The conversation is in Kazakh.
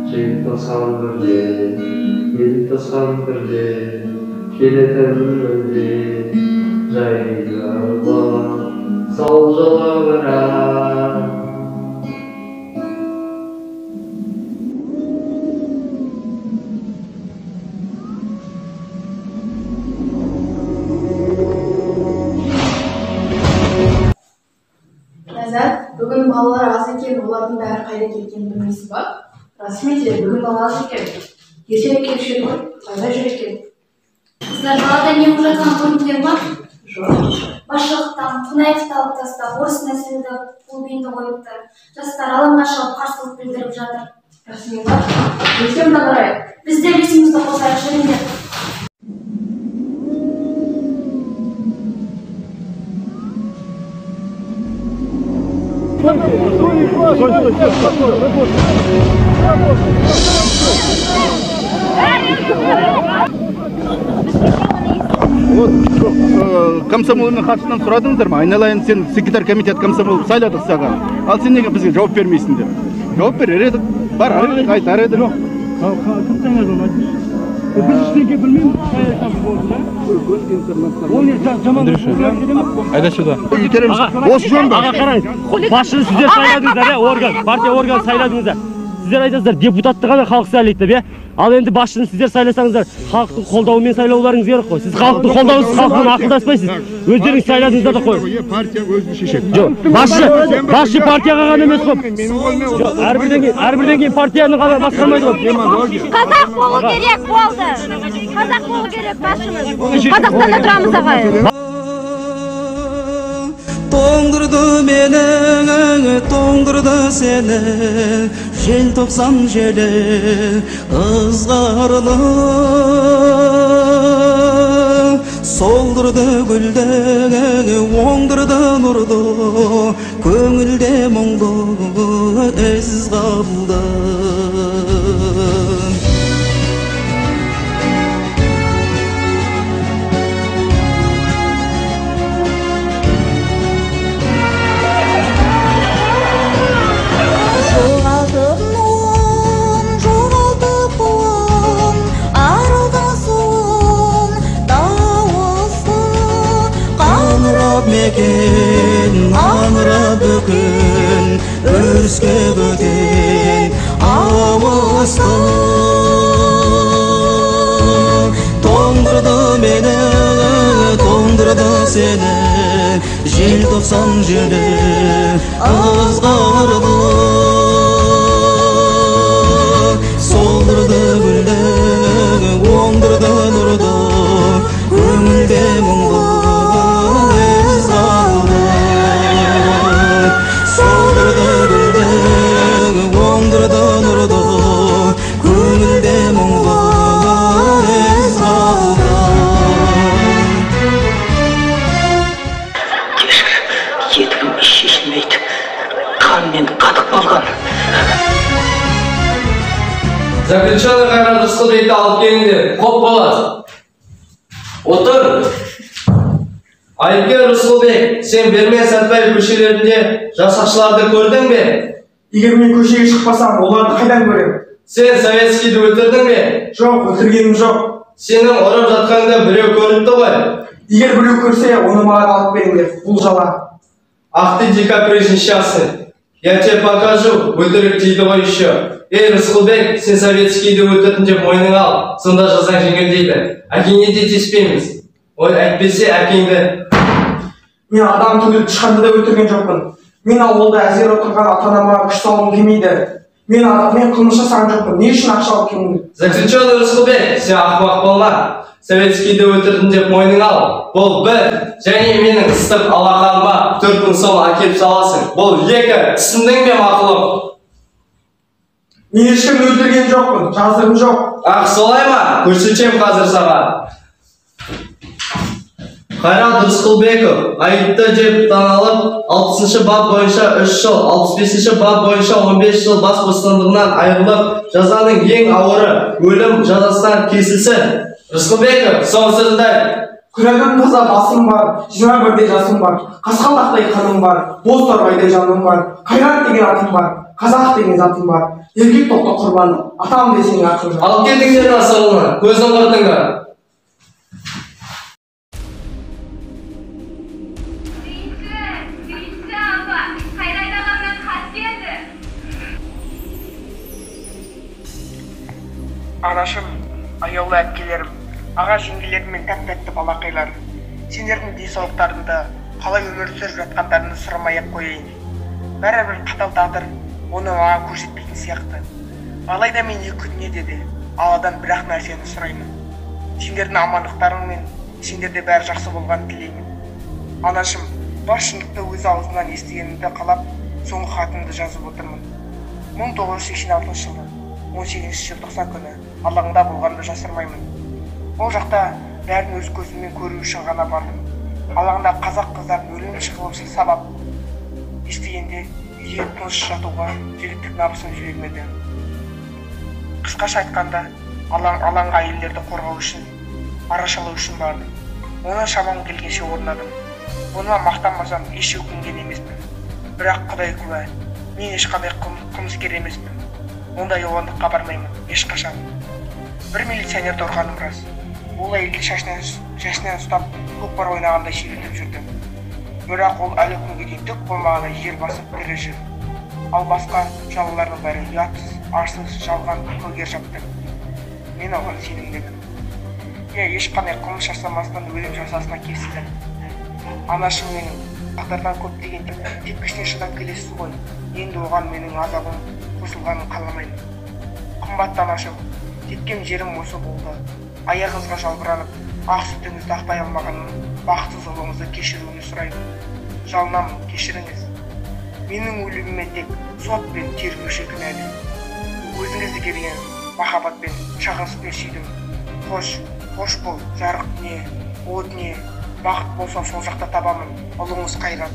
Желтоқсан бірде, желтоқсан бірде, келетін мүлде, жайлауға, сол жолға барам. Бүгін балалар аз екен, олардың бәрі қайда кеткенін білмейсіз ба? Расымен де бүгін бала аз екен. Ертерек келуші еді ғой, қайда жүр екен? Қыздар, балада не болып жатқанын көрдіңдер ма? Жоқ. Басшылықтан Қонаевты алып тастап, орыс нәсілді клубинді қойыпты. Жастар алаңға шығып қарсылық білдіріп жатыр. Расымен ба? Несем да барайық. Біз де үлесімізді қосайық, жүріңдер. Комсомолының хатшысынан сұрадыңыздар ма? Айналайын, сен секретарь комитет комсомол сайладық саған. Ал сен неге бізге жауап бермейсіңдер? Жауап берер едік, барар едік, айтар едік. Кім саңыз болмайды? Біз іштеге білмейміз, қай айтамыз болды, да? Айда сюда. Осы жөн ба? Аға қараңыз, басшыны сіздер сайладыңыздар, орган, партия орган сайладыңыздар. Сіздер айтасыздар, депутатты ғана халық сайлайды деп, ал енді басшыны сіздер сайласаңыздар, халықтың қолдауымен сайлауларыңыз керек қой. Сіз халықтың қолдауысыз халықпен ақылдаспайсыз. Өздеріңіз сайладыңыздар да қой. Партия өзі шешеді. Жоқ, басшы партияға ғана емес қой. Әрбірден кейін партияны ғана басқармайды ғой. Қазақ болу керек болды. Қазақ болу керек басшымыз. Қазақстанда тұрамыз ағайын. Тоңдырды мені, тоңдырды сені, желтоқсан желі ызғарлы. Солдырды гүлді, оңдырды нұрды, көңілде мұңды із қалды. Аңыра бүкін, өріске бөтен ауысты. Тоңдырды мені, тоңдырды сені, желтоқсан желі ызғарлы. Солдырды гүлді, оңдырды нұрды, көңілде мұңды. Заключенный Қайрат Рысқұлбекті алып келіңдер, қоп болады. Отыр. Айыпкер Рысқұлбек, сен Бермен Сәтбаев көшелерінде жасақшыларды көрдің бе? Егер мен көшеге шықпасам, оларды қайдан көрем? Сен Советскийді өлтірдің бе? Жоқ, өлтіргенім жоқ. Сенің ұрып жатқанда біреу көрінді ғой. Егер біреу көрсе, оны маған алып беріңдер. Бұл жала. Ах ты дикаприч несчастный. Я тебе покажу, өтірік дейді ғой еще. Ей, Рысқұлбек, сен Советскийді өлтірдің деп мойныңа ал, сонда жазаң жеңілдейді. Әкеңе де тиіспейміз. Ой, әйтпесе әкеңді. Мен адам түгіл тышқанды да өлтірген жоқпын. Мен ауылда әзер отырған ата-анама күш салғым келмейді. Мен қылмыс жасаған жоқпын. Не үшін ақша алып келдіңдер? Заключенный Рысқұлбек, сен ақымақ болма. Советскийді өлтірдің деп мойныңа ал. Бұл бір, және менің ыстық алақаныма 4 күн соң әкеліп саласың. Бұл 2, түсіндің бе мақұлық? Мен ешкімді өлтірген жоқпын, жаздырым жоқ. Ақ солай ма? Көрсетем қазір саған. Қайрат Рысқұлбеков айыпты деп танылып, 60-шы бап бойынша 3 жыл, 65-ші бап бойынша 15 жыл бас бостандығынан айырылып, жазаның ең ауыры өлім жазасынан кесілсін. Рысқұлбеков, соңсыздай. Күрәгім таза басым бар, 21 жасым бар, қасқалдақтай қаным бар, боз торғайдай жаным бар, Қайрат деген атым бар, қазақ деген затым бар. еркек тоқта құрбаны, атам десең ақыл жоқ. Алып кетіңдер асығына, көзін құртыңдар. Анашым, аяулы әпкелерім, аға жеңгелерім мен тәп-тәтті балақайлар, сендердің денсаулықтарында қалай өмір сүріп жатқандарыңды сұрамай ақ қояйын. Бәрібір қатал тағдыр оны маған көрсетпейтін сияқты. Алайда мен екі күніне деді, Алладан бір-ақ нәрсені сұраймын. Сендердің амандықтарың мен сендерде бәрі жақсы болғанын тілеймін. Анашым, бар шындықты өз аузынан естігенімді қалап, соңғы хатымды жазып отырмын. 1986 жылы 18 желтоқсан күні алаңда болғанды жасырмаймын. Ол жақта бәрін өз көзіммен көру үшін ғана бардым. Алаңда қазақ қыздарын өлім шығылымсыз сабап естігенде үйде тыныш жатуға жігіттік намысым жібермеді. Қысқаша айтқанда, алаңға әйелдерді қорғау үшін, арашалау үшін бардым. Оны шамам келгенше орындадым. Оныма мақтанмасам еш өкінген емеспін. Бірақ Құдай куә, мен ешқандай қылмыскер емеспін. Ондай оғандыққа бармаймын, ешқашан. Бір милиционерді ұрғаным рас. Ол әйелді шашынан ұстап, көкпар ойнағанда шегітіп жүрді. Бірақ ол әлі күнге дейін түк болмағаны жер басып тірі жүр. Ал басқа жалалардың бәрі ұятсыз, арсыз, жалған, көгер жапты. Мен оған сенімдімін. Ешқандай қылмыс жасамасынан өлім жазасына кесілдім. Анашым менің тағдырдан көптеген тепкісіне шыдап келесіз ғой. Енді оған менің азабым қосылғанын қаламаймын. Қымбатты анашым, кеткен жерім осы болды. Аяғыңызға жалбыранып, ақ сүтіңізді ақтай алмағанның бақытсыз ұлыңызды кешіруін сұраймын. Жалынамын, кешіріңіз. Менің өліміме тек сот пен тергеуші кінәлі. Өзіңізді келген махаббатпен, шағыныспен сүйдім. Қош бол, жарық дүние, о дүние, бақыт болса сол жақта табамын, ұлыңыз қайрат.